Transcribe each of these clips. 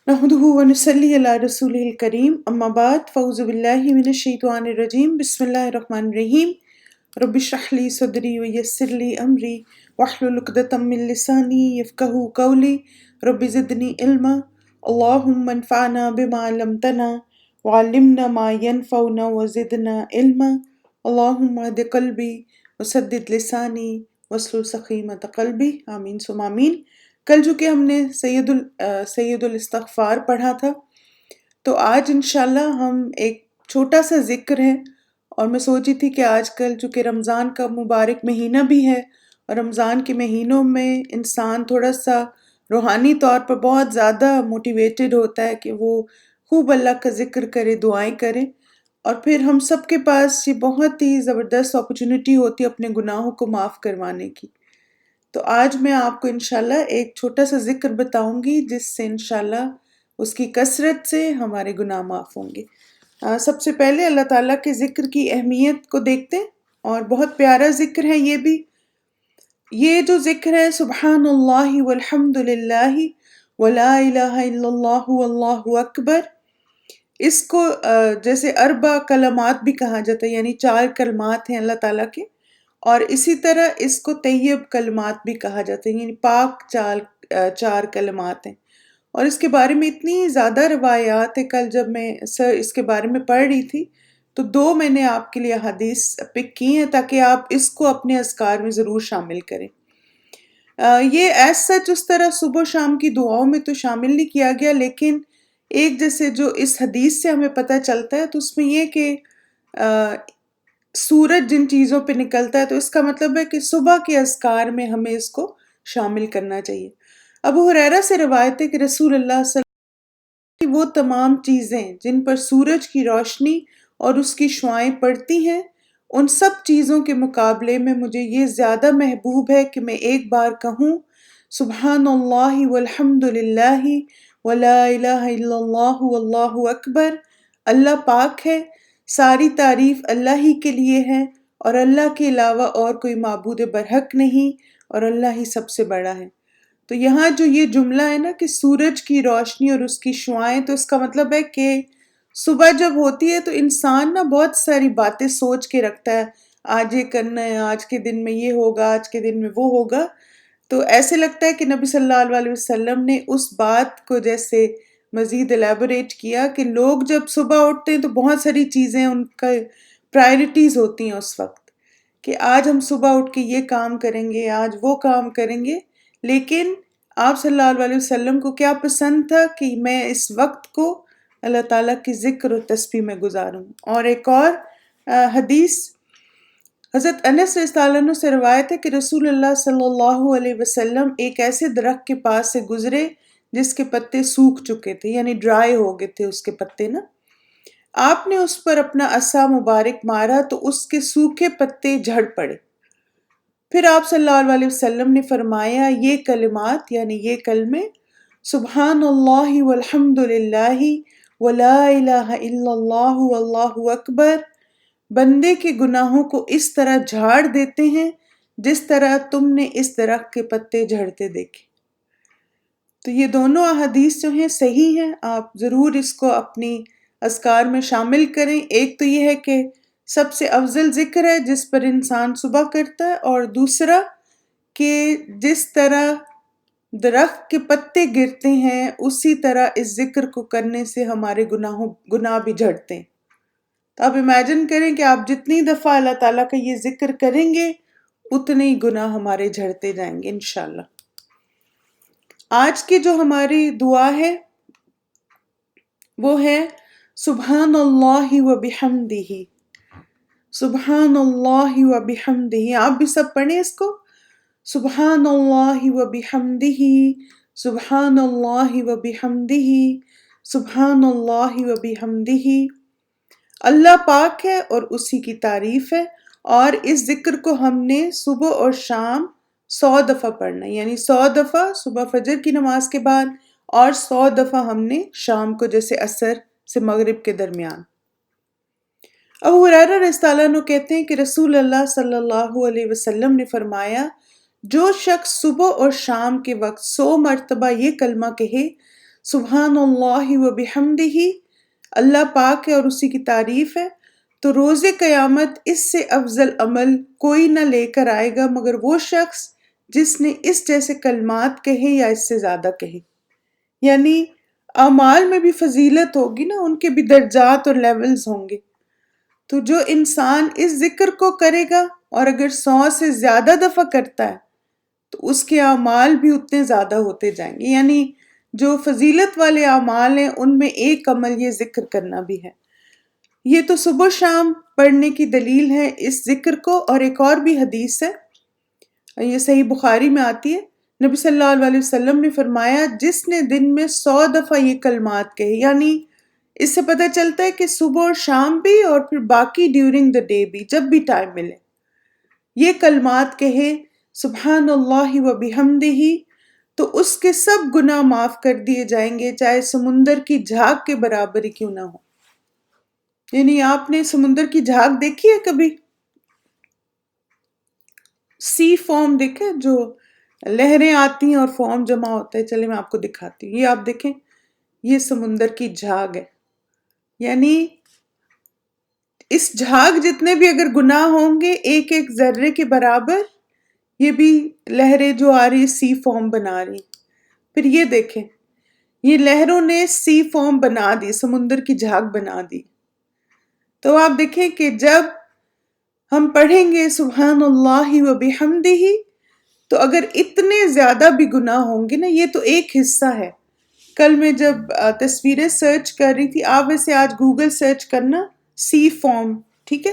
نحمده ونصلي على رسوله الكريم اما بعد فاعوذ بالله من الشیطان الرجیم بسم اللہ الرحمن الرحیم رب اشرح لي صدری ويسر لي امری واحلل عقدۃ من لسانی یفقهوا قولی رب زدنی علما اللهم انفعنا بما علمتنا وعلمنا ما ينفعنا وزدنا علما اللهم اهد قلبی وسدد لسانی واسلل سخیمۃ قلبی آمین ثم آمین۔ کل جو کہ ہم نے سید الاستغفار پڑھا تھا، تو آج انشاءاللہ ہم ایک چھوٹا سا ذکر ہے، اور میں سوچی تھی کہ آج کل چونکہ رمضان کا مبارک مہینہ بھی ہے، اور رمضان کے مہینوں میں انسان تھوڑا سا روحانی طور پر بہت زیادہ موٹیویٹڈ ہوتا ہے کہ وہ خوب اللہ کا ذکر کرے، دعائیں کرے، اور پھر ہم سب کے پاس یہ بہت ہی زبردست اپرچونٹی ہوتی ہے اپنے گناہوں کو معاف کروانے کی۔ تو آج میں آپ کو انشاءاللہ ایک چھوٹا سا ذکر بتاؤں گی جس سے انشاءاللہ اس کی کثرت سے ہمارے گناہ معاف ہوں گے۔ سب سے پہلے اللہ تعالیٰ کے ذکر کی اہمیت کو دیکھتے ہیں، اور بہت پیارا ذکر ہے یہ بھی۔ یہ جو ذکر ہے سبحان اللہ والحمد للہ ولا الہ الا اللہ واللہ اکبر، اس کو جیسے اربع کلمات بھی کہا جاتا ہے، یعنی 4 کلمات ہیں اللہ تعالیٰ کے، اور اسی طرح اس کو طیب کلمات بھی کہا جاتا ہے، یعنی پاک 4 کلمات ہیں۔ اور اس کے بارے میں اتنی زیادہ روایات ہیں، کل جب میں اس کے بارے میں پڑھ رہی تھی تو 2 میں نے آپ کے لیے حدیث پک کی ہیں تاکہ آپ اس کو اپنے اذکار میں ضرور شامل کریں۔ یہ ایز سچ اس طرح صبح و شام کی دعاؤں میں تو شامل نہیں کیا گیا، لیکن ایک جیسے جو اس حدیث سے ہمیں پتہ چلتا ہے تو اس میں یہ کہ سورج جن چیزوں پہ نکلتا ہے تو اس کا مطلب ہے کہ صبح کے اذکار میں ہمیں اس کو شامل کرنا چاہیے۔ ابو ہریرہ سے روایت ہے کہ رسول اللہ صلی اللہ علیہ وسلم کی وہ تمام چیزیں جن پر سورج کی روشنی اور اس کی شعاعیں پڑتی ہیں، ان سب چیزوں کے مقابلے میں مجھے یہ زیادہ محبوب ہے کہ میں ایک بار کہوں سبحان اللہ والحمد للہ ولا الہ الا اللہ واللہ اکبر۔ اللہ پاک ہے، ساری تعریف اللہ ہی کے لیے ہے، اور اللہ کے علاوہ اور کوئی معبود برحق نہیں، اور اللہ ہی سب سے بڑا ہے۔ تو یہاں جو یہ جملہ ہے نا کہ سورج کی روشنی اور اس کی شعاعیں، تو اس کا مطلب ہے کہ صبح جب ہوتی ہے تو انسان نا بہت ساری باتیں سوچ کے رکھتا ہے، آج یہ کرنا ہے، آج کے دن میں یہ ہوگا، آج کے دن میں وہ ہوگا۔ تو ایسے لگتا ہے کہ نبی صلی اللہ علیہ وسلم نے اس بات کو جیسے مزید الیبوریٹ کیا کہ لوگ جب صبح اٹھتے ہیں تو بہت ساری چیزیں ان کا پرائرٹیز ہوتی ہیں اس وقت، کہ آج ہم صبح اٹھ کے یہ کام کریں گے، آج وہ کام کریں گے، لیکن آپ صلی اللہ علیہ وسلم کو کیا پسند تھا کہ میں اس وقت کو اللہ تعالیٰ کی ذکر و تسبیح میں گزاروں۔ اور ایک اور حدیث حضرت انس رضی اللہ عنہ سے روایت ہے کہ رسول اللہ صلی اللہ علیہ وسلم ایک ایسے درخت کے پاس سے گزرے جس کے پتے سوکھ چکے تھے، یعنی ڈرائی ہو گئے تھے اس کے پتے نا۔ آپ نے اس پر اپنا عصا مبارک مارا تو اس کے سوکھے پتے جھڑ پڑے۔ پھر آپ صلی اللہ علیہ وسلم نے فرمایا یہ کلمات یعنی یہ کلمے سبحان اللہ والحمد للہ ولا الہ الا اللہ واللہ اکبر بندے کے گناہوں کو اس طرح جھاڑ دیتے ہیں جس طرح تم نے اس درخت کے پتے جھڑتے دیکھے۔ تو یہ دونوں احادیث جو ہیں صحیح ہیں، آپ ضرور اس کو اپنی اذکار میں شامل کریں۔ ایک تو یہ ہے کہ سب سے افضل ذکر ہے جس پر انسان صبح کرتا ہے، اور دوسرا کہ جس طرح درخت کے پتے گرتے ہیں اسی طرح اس ذکر کو کرنے سے ہمارے گناہ بھی جھڑتے ہیں۔ تو آپ امیجن کریں کہ آپ جتنی دفعہ اللہ تعالیٰ کا یہ ذکر کریں گے اتنے ہی گناہ ہمارے جھڑتے جائیں گے انشاءاللہ۔ آج کی جو ہماری دعا ہے وہ ہے سبحان اللہ و بحمدہ، سبحان اللہ و بحمدہ۔ آپ بھی سب پڑھیں اس کو، سبحان اللہ و بحمدہ، سبحان اللہ و بحمدہ، سبحان اللہ و بحمدہ۔ اللہ پاک ہے اور اسی کی تعریف ہے، اور اس ذکر کو ہم نے صبح اور شام 100 دفعہ پڑھنا ہے، یعنی 100 دفعہ صبح فجر کی نماز کے بعد، اور 100 دفعہ ہم نے شام کو جیسے عصر سے مغرب کے درمیان۔ ابو ہریرہ رضی اللہ عنہ کہتے ہیں کہ رسول اللہ صلی اللہ علیہ وسلم نے فرمایا جو شخص صبح اور شام کے وقت 100 مرتبہ یہ کلمہ کہے سبحان اللہ و بحمدہ، اللہ پاک ہے اور اسی کی تعریف ہے، تو روز قیامت اس سے افضل عمل کوئی نہ لے کر آئے گا مگر وہ شخص جس نے اس جیسے کلمات کہے یا اس سے زیادہ کہے۔ یعنی اعمال میں بھی فضیلت ہوگی نا، ان کے بھی درجات اور لیولز ہوں گے۔ تو جو انسان اس ذکر کو کرے گا اور اگر 100 سے زیادہ دفعہ کرتا ہے تو اس کے اعمال بھی اتنے زیادہ ہوتے جائیں گے۔ یعنی جو فضیلت والے اعمال ہیں ان میں ایک عمل یہ ذکر کرنا بھی ہے۔ یہ تو صبح و شام پڑھنے کی دلیل ہے اس ذکر کو، اور ایک اور بھی حدیث ہے، یہ صحیح بخاری میں آتی ہے، نبی صلی اللہ علیہ وسلم نے فرمایا جس نے دن میں 100 دفعہ یہ کلمات کہے، یعنی اس سے پتہ چلتا ہے کہ صبح اور شام بھی اور پھر باقی ڈیورنگ دا ڈے بھی، جب بھی ٹائم ملے یہ کلمات کہے سبحان اللہ و بحمدہ، تو اس کے سب گناہ معاف کر دیے جائیں گے، چاہے سمندر کی جھاگ کے برابر ہی کیوں نہ ہو۔ یعنی آپ نے سمندر کی جھاگ دیکھی ہے کبھی؟ سی فارم دیکھے، جو لہریں آتی ہیں اور فارم جمع ہوتا ہے، چلے میں آپ کو دکھاتی ہوں، یہ آپ دیکھیں، یہ سمندر کی جھاگ ہے۔ یعنی اس جھاگ جتنے بھی اگر گناہ ہوں گے ایک ایک ذرے کے برابر، یہ بھی لہریں جو آ رہی سی فارم بنا رہی۔ پھر یہ دیکھیں، یہ لہروں نے سی فارم بنا دی، سمندر کی جھاگ بنا دی۔ تو آپ دیکھیں کہ جب ہم پڑھیں گے سبحان اللہ و بحمدہ، تو اگر اتنے زیادہ بھی گناہ ہوں گے نا، یہ تو ایک حصہ ہے۔ کل میں جب تصویریں سرچ کر رہی تھی، آپ ویسے آج گوگل سرچ کرنا سی فارم، ٹھیک ہے،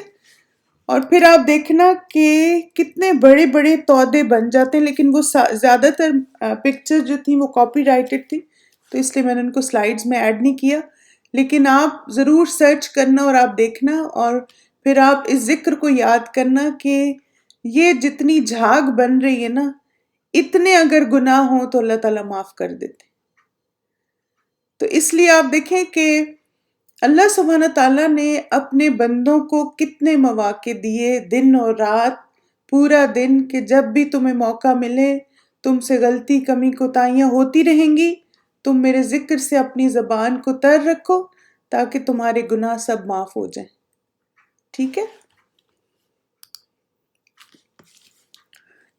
اور پھر آپ دیکھنا کہ کتنے بڑے بڑے تودے بن جاتے ہیں، لیکن وہ زیادہ تر پکچر جو تھیں وہ کاپی رائٹڈ تھی، تو اس لیے میں نے ان کو سلائیڈز میں ایڈ نہیں کیا، لیکن آپ ضرور سرچ کرنا اور آپ دیکھنا، اور پھر آپ اس ذکر کو یاد کرنا کہ یہ جتنی جھاگ بن رہی ہے نا، اتنے اگر گناہ ہوں تو اللہ تعالیٰ معاف کر دیتے۔ تو اس لیے آپ دیکھیں کہ اللہ سبحانہ تعالیٰ نے اپنے بندوں کو کتنے مواقع دیے، دن اور رات، پورا دن، کہ جب بھی تمہیں موقع ملے، تم سے غلطی کمی کوتاہیاں ہوتی رہیں گی، تم میرے ذکر سے اپنی زبان کو تر رکھو تاکہ تمہارے گناہ سب معاف ہو جائیں، ٹھیک ہے؟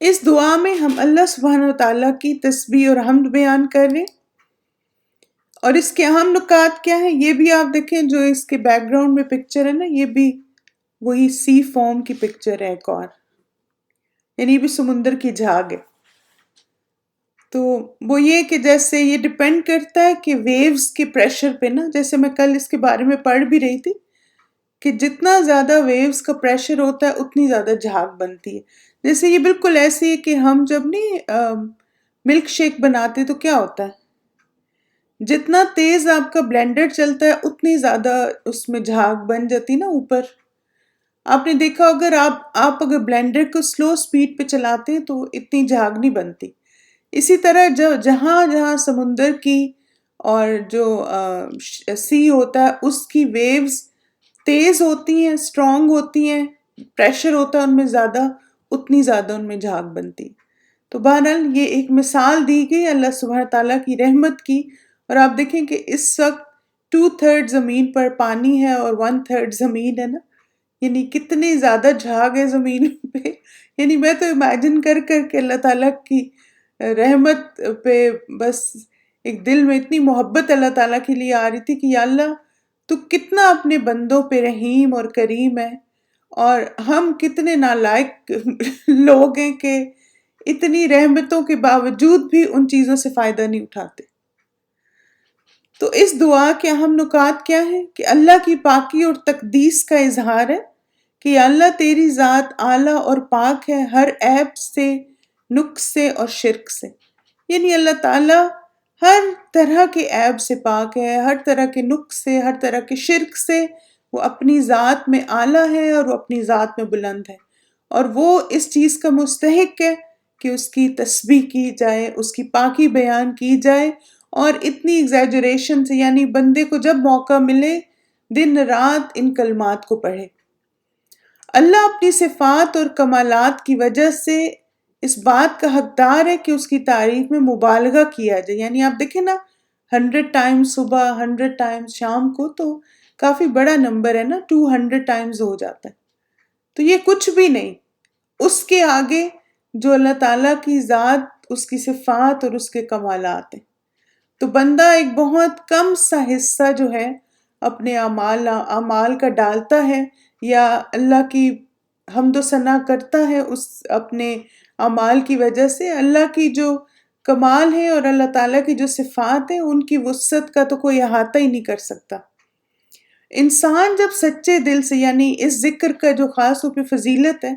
اس دعا میں ہم اللہ سبحانہ تعالیٰ کی تسبیح اور حمد بیان کر رہے ہیں، اور اس کے اہم نکات کیا ہیں یہ بھی آپ دیکھیں، جو اس کے بیک گراؤنڈ میں پکچر ہے نا، یہ بھی وہی سی فارم کی پکچر ہے ایک اور، یعنی بھی سمندر کی جھاگ ہے۔ تو وہ یہ کہ جیسے یہ ڈیپینڈ کرتا ہے کہ ویوز کے پریشر پہ نا، جیسے میں کل اس کے بارے میں پڑھ بھی رہی تھی کہ جتنا زیادہ ویوز کا پریشر ہوتا ہے اتنی زیادہ جھاگ بنتی ہے۔ جیسے یہ بالکل ایسے ہے کہ ہم جب نہیں ملک شیک بناتے تو کیا ہوتا ہے، جتنا تیز آپ کا بلینڈر چلتا ہے اتنی زیادہ اس میں جھاگ بن جاتی نا اوپر۔ آپ نے دیکھا اگر آپ اگر بلینڈر کو سلو سپیڈ پہ چلاتے ہیں تو اتنی جھاگ نہیں بنتی۔ اسی طرح جہاں جہاں سمندر کی اور جو سی ہوتا ہے اس کی ویوز تیز ہوتی ہیں، اسٹرانگ ہوتی ہیں، پریشر ہوتا ہے ان میں زیادہ، اتنی زیادہ ان میں جھاگ بنتی۔ تو بہرحال یہ ایک مثال دی گئی اللہ سبحانہ تعالیٰ کی رحمت کی، اور آپ دیکھیں کہ اس وقت 2/3 زمین پر پانی ہے اور 1/3 زمین ہے نا، یعنی کتنی زیادہ جھاگ ہے زمین پہ۔ یعنی میں تو امیجن کر کر کے اللہ تعالیٰ کی رحمت پہ بس ایک دل میں اتنی محبت اللہ تعالیٰ کے لیے آ رہی تھی کہ یا اللہ تو کتنا اپنے بندوں پہ رحیم اور کریم ہے، اور ہم کتنے نالائق لوگ ہیں کہ اتنی رحمتوں کے باوجود بھی ان چیزوں سے فائدہ نہیں اٹھاتے۔ تو اس دعا کے اہم نکات کیا ہیں کہ اللہ کی پاکی اور تقدیس کا اظہار ہے کہ یا اللہ تیری ذات اعلیٰ اور پاک ہے ہر عیب سے، نقص سے اور شرک سے۔ یعنی اللہ تعالیٰ ہر طرح کے عیب سے پاک ہے، ہر طرح کے نقص سے، ہر طرح کے شرک سے، وہ اپنی ذات میں اعلیٰ ہے اور وہ اپنی ذات میں بلند ہے، اور وہ اس چیز کا مستحق ہے کہ اس کی تسبیح کی جائے، اس کی پاکی بیان کی جائے، اور اتنی ایگزیجریشن سے، یعنی بندے کو جب موقع ملے دن رات ان کلمات کو پڑھے۔ اللہ اپنی صفات اور کمالات کی وجہ سے اس بات کا حقدار ہے کہ اس کی تعریف میں مبالغہ کیا جائے۔ یعنی آپ دیکھیں نا، 100 ٹائمز صبح 100 ٹائمز شام کو تو کافی بڑا نمبر ہے نا، 200 ٹائمز ہو جاتا ہے. تو یہ کچھ بھی نہیں اس کے آگے جو اللہ تعالیٰ کی ذات، اس کی صفات اور اس کے کمالات ہیں. تو بندہ ایک بہت کم سا حصہ جو ہے اپنے اعمال کا ڈالتا ہے، یا اللہ کی حمد و ثنا کرتا ہے اس اپنے اعمال کی وجہ سے. اللہ کی جو کمال ہے اور اللہ تعالیٰ کی جو صفات ہیں ان کی وسعت کا تو کوئی احاطہ ہی نہیں کر سکتا. انسان جب سچے دل سے، یعنی اس ذکر کا جو خاص طور پہ فضیلت ہے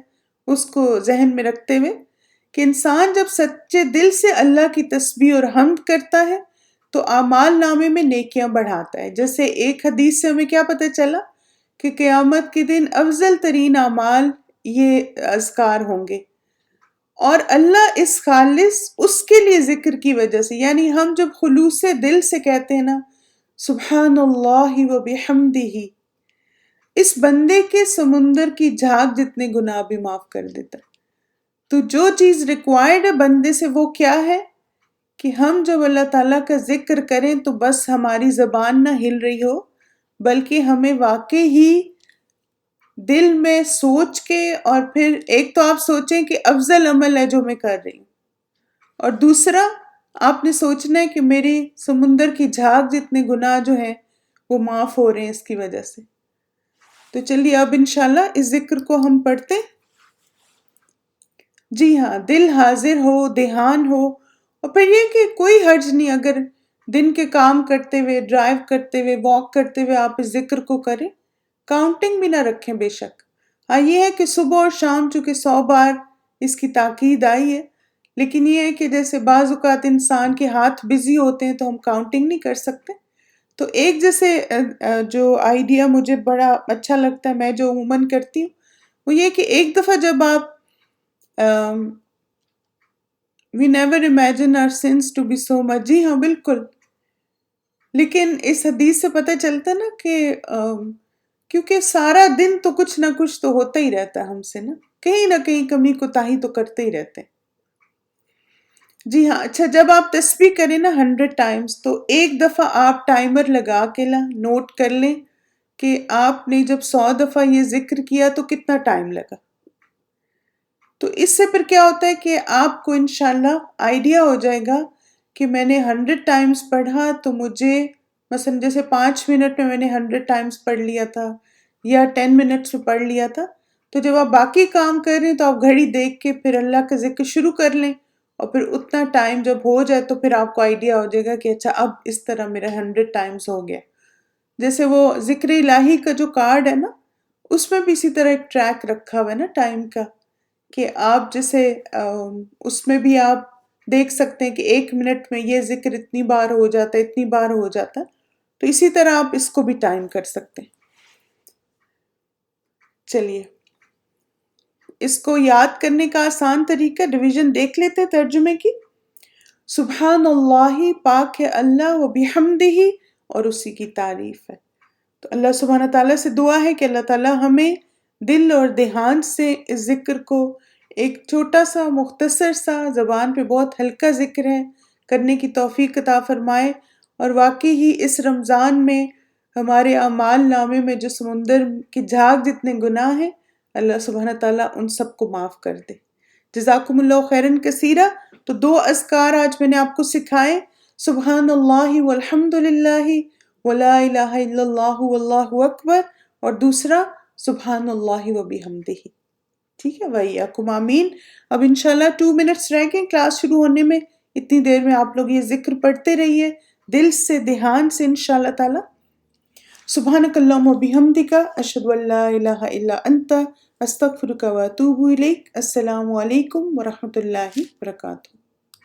اس کو ذہن میں رکھتے ہوئے، کہ انسان جب سچے دل سے اللہ کی تسبیح اور حمد کرتا ہے تو اعمال نامے میں نیکیاں بڑھاتا ہے. جیسے ایک حدیث سے ہمیں کیا پتہ چلا کہ قیامت کے دن افضل ترین اعمال یہ اذکار ہوں گے، اور اللہ اس خالص اس کے لیے ذکر کی وجہ سے، یعنی ہم جب خلوص دل سے کہتے ہیں نا سبحان اللہ و بحمدہ، اس بندے کے سمندر کی جھاگ جتنے گناہ بھی معاف کر دیتا ہے. تو جو چیز ریکوائرڈ ہے بندے سے وہ کیا ہے کہ ہم جب اللہ تعالیٰ کا ذکر کریں تو بس ہماری زبان نہ ہل رہی ہو، بلکہ ہمیں واقعی ہی دل میں سوچ کے، اور پھر ایک تو آپ سوچیں کہ افضل عمل ہے جو میں کر رہی ہوں، اور دوسرا آپ نے سوچنا ہے کہ میری سمندر کی جھاگ جتنے گناہ جو ہیں وہ معاف ہو رہے ہیں اس کی وجہ سے. تو چلیے اب انشاءاللہ اس ذکر کو ہم پڑھتے. جی ہاں، دل حاضر ہو، دھیان ہو، اور پھر یہ کہ کوئی حرج نہیں اگر دن کے کام کرتے ہوئے، ڈرائیو کرتے ہوئے، واک کرتے ہوئے آپ اس ذکر کو کریں. کاؤنٹنگ بھی نہ رکھیں بے شک. ہاں یہ ہے کہ صبح اور شام چونکہ 100 بار اس کی تاکید آئی ہے، لیکن یہ ہے کہ جیسے بعض اوقات انسان کے ہاتھ بزی ہوتے ہیں تو ہم کاؤنٹنگ نہیں کر سکتے. تو ایک جیسے جو آئیڈیا مجھے بڑا اچھا لگتا ہے، میں جو عموماً کرتی ہوں، وہ یہ کہ ایک دفعہ جب آپ we never imagine our sins to be so much، جی ہاں بالکل، لیکن اس حدیث سے پتہ چلتا نا کہ کیونکہ سارا دن تو کچھ نہ کچھ تو ہوتا ہی رہتا ہے ہم سے نا، کہیں نہ کہیں کمی کوتاہی تو کرتے ہی رہتے ہیں. جی ہاں اچھا، جب آپ تسبیح کریں نا 100 ٹائمز تو ایک دفعہ آپ ٹائمر لگا کے نوٹ کر لیں کہ آپ نے جب 100 دفعہ یہ ذکر کیا تو کتنا ٹائم لگا. تو اس سے پھر کیا ہوتا ہے کہ آپ کو انشاءاللہ آئیڈیا ہو جائے گا کہ میں نے 100 ٹائمز پڑھا تو مجھے مثلا جیسے 5 منٹ میں نے 100 ٹائمز پڑھ لیا تھا یا 10 منٹس میں پڑھ لیا تھا، تو جب آپ باقی کام کر رہے ہیں تو آپ گھڑی دیکھ کے پھر اللہ کا ذکر شروع کر لیں، اور پھر اتنا ٹائم جب ہو جائے تو پھر آپ کو آئیڈیا ہو جائے گا کہ اچھا اب اس طرح میرا 100 ٹائمز ہو گیا. جیسے وہ ذکر الہی کا جو کارڈ ہے نا، اس میں بھی اسی طرح ایک ٹریک رکھا ہوا ہے نا ٹائم کا، کہ آپ جیسے اس میں بھی آپ دیکھ سکتے ہیں کہ 1 منٹ میں یہ ذکر اتنی بار ہو جاتا ہے، اتنی بار ہو جاتا ہے. تو اسی طرح آپ اس کو بھی ٹائم کر سکتے ہیں. چلیے اس کو یاد کرنے کا آسان طریقہ ریویژن دیکھ لیتے ہیں ترجمے کی. سبحان اللہ، پاک ہے اللہ، و بحمدہ، اور اسی کی تعریف ہے. تو اللہ سبحانہ تعالیٰ سے دعا ہے کہ اللہ تعالیٰ ہمیں دل اور دھیان سے اس ذکر کو، ایک چھوٹا سا مختصر سا زبان پہ بہت ہلکا ذکر ہے، کرنے کی توفیق عطا فرمائے. اور واقعی ہی اس رمضان میں ہمارے اعمال نامے میں جو سمندر کی جھاگ جتنے گناہ ہیں، اللہ سبحانہ تعالیٰ ان سب کو معاف کر دے. جزاکم اللہ خیرن کثیرہ. تو 2 اذکار آج میں نے آپ کو سکھائے، سبحان اللہ والحمد للہ ولا الہ الا اللہ واللہ اکبر، اور دوسرا سبحان اللہ وبحمدہ. ٹھیک ہے، وَإِيَّاكُمْ آمین. اب انشاءاللہ 2 منٹس رہ گئے کلاس شروع ہونے میں، اتنی دیر میں آپ لوگ یہ ذکر پڑھتے رہیے دل سے، دھیان سے انشاءاللہ تعالی. سبحانک اللہم وبحمدک، اشہد ان لا الہ الا انت، استغفرک واتوب الیک. السلام علیکم ورحمۃ اللہ وبرکاتہ.